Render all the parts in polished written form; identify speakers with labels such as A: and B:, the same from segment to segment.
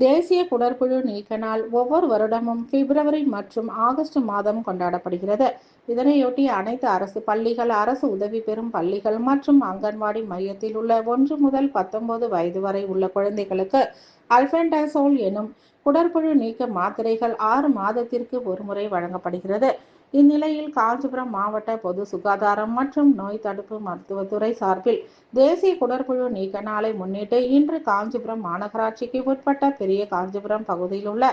A: தேசிய குடற்புழு நீக்க நாள் ஒவ்வொரு வருடமும் பிப்ரவரி மற்றும் ஆகஸ்ட் மாதம் கொண்டாடப்படுகிறது. இதனையொட்டி அனைத்து அரசு பள்ளிகள், அரசு உதவி பெறும் பள்ளிகள் மற்றும் அங்கன்வாடி மையத்தில் உள்ள 1 முதல் 19 வயது வரை உள்ள குழந்தைகளுக்கு அல்பென்டாசோல் எனும் குடற்புழு நீக்க மாத்திரைகள் 6 மாதத்திற்கு ஒருமுறை வழங்கப்படுகிறது. இந்நிலையில் காஞ்சிபுரம் மாவட்ட பொது சுகாதாரம் மற்றும் நோய் தடுப்பு மருத்துவத்துறை சார்பில் தேசிய குடற்புழு நீக்க நாளை முன்னிட்டு இன்று காஞ்சிபுரம் மாநகராட்சிக்கு உட்பட்ட பெரிய காஞ்சிபுரம் பகுதியில் உள்ள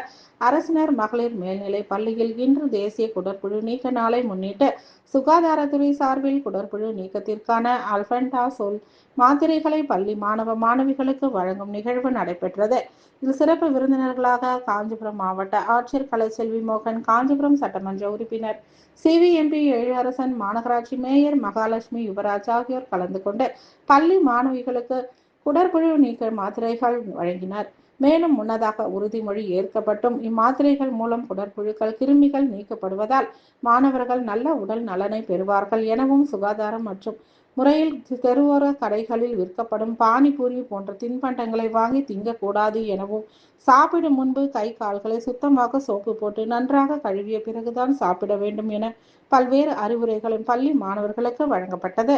A: அரசினர் மகளிர் மேல்நிலை பள்ளியில் இன்று தேசிய குடற்புழு நீக்க நாளை முன்னிட்டு சுகாதாரத்துறை சார்பில் குடற்புழு நீக்கத்திற்கான அல்பென்டாசோல் மாத்திரைகளை பள்ளி மாணவ மாணவிகளுக்கு வழங்கும் நிகழ்வு நடைபெற்றது. இதில் சிறப்பு விருந்தினர்களாக காஞ்சிபுரம் மாவட்ட ஆட்சியர் கலைச்செல்வி மோகன், காஞ்சிபுரம் சட்டமன்ற உறுப்பினர் சிவிஎம்பி எழிலரசன், மாநகராட்சி மேயர் மகாலட்சுமி யுவராஜ் ஆகியோர் கலந்து கொண்டு பள்ளி மாணவிகளுக்கு குடற்புழு நீக்க மாத்திரைகள் வழங்கினர். மேலும் முன்னதாக உறுதிமொழி ஏற்கப்பட்டும் இம்மாத்திரைகள் மூலம் குடற்புழுக்கள், கிருமிகள் நீக்கப்படுவதால் மாணவர்கள் நல்ல உடல் நலனை பெறுவார்கள் எனவும், சுகாதாரம் மற்றும் முறையில் தெருவோர கடைகளில் விற்கப்படும் பானிபூரி போன்ற தின்பண்டங்களை வாங்கி திங்கக்கூடாது எனவும், சாப்பிடும் முன்பு கை கால்களை சுத்தமாக சோப்பு போட்டு நன்றாக கழுவிய பிறகுதான் சாப்பிட வேண்டும் என பல்வேறு அறிவுரைகளும் பள்ளி மாணவர்களுக்கு வழங்கப்பட்டது.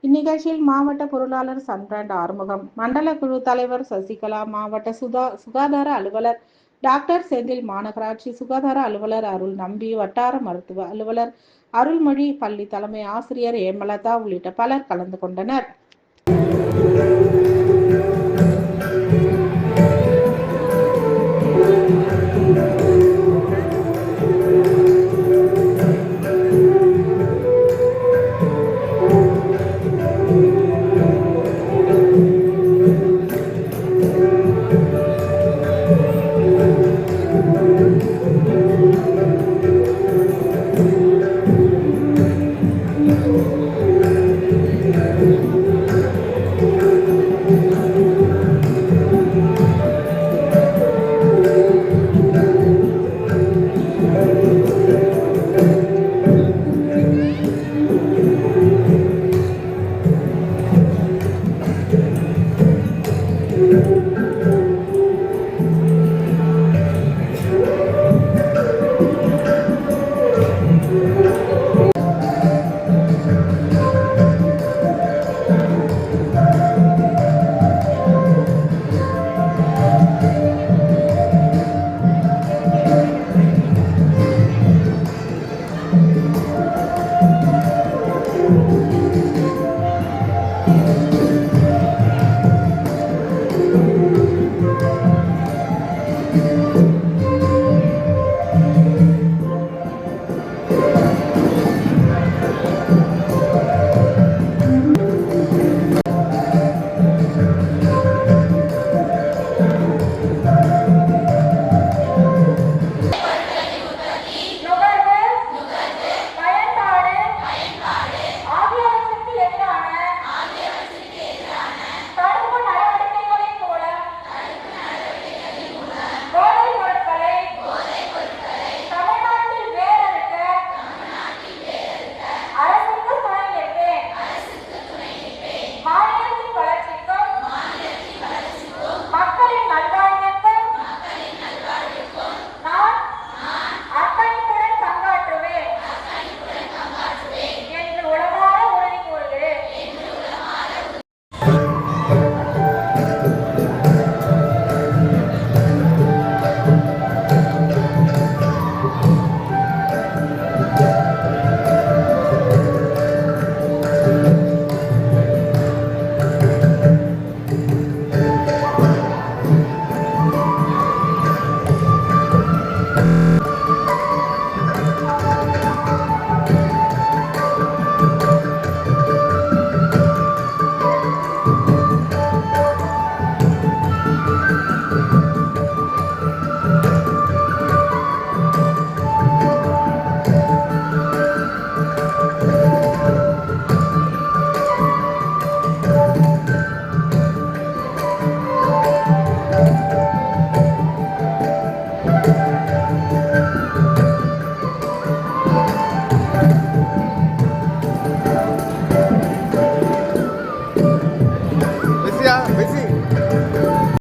A: இந்நிகழ்ச்சியில் மாவட்ட பொருளாளர் சன்பிராண்ட் ஆறுமுகம், மண்டல குழு தலைவர் சசிகலா, மாவட்ட சுகாதார அலுவலர் டாக்டர் செந்தில், மாநகராட்சி சுகாதார அலுவலர் அருள் நம்பி, வட்டார மருத்துவ அலுவலர் அருள்மொழி, பள்ளி தலைமை ஆசிரியர் ஏமலதா உள்ளிட்ட பலர் கலந்து கொண்டனர்.
B: பிஸியா பிஸி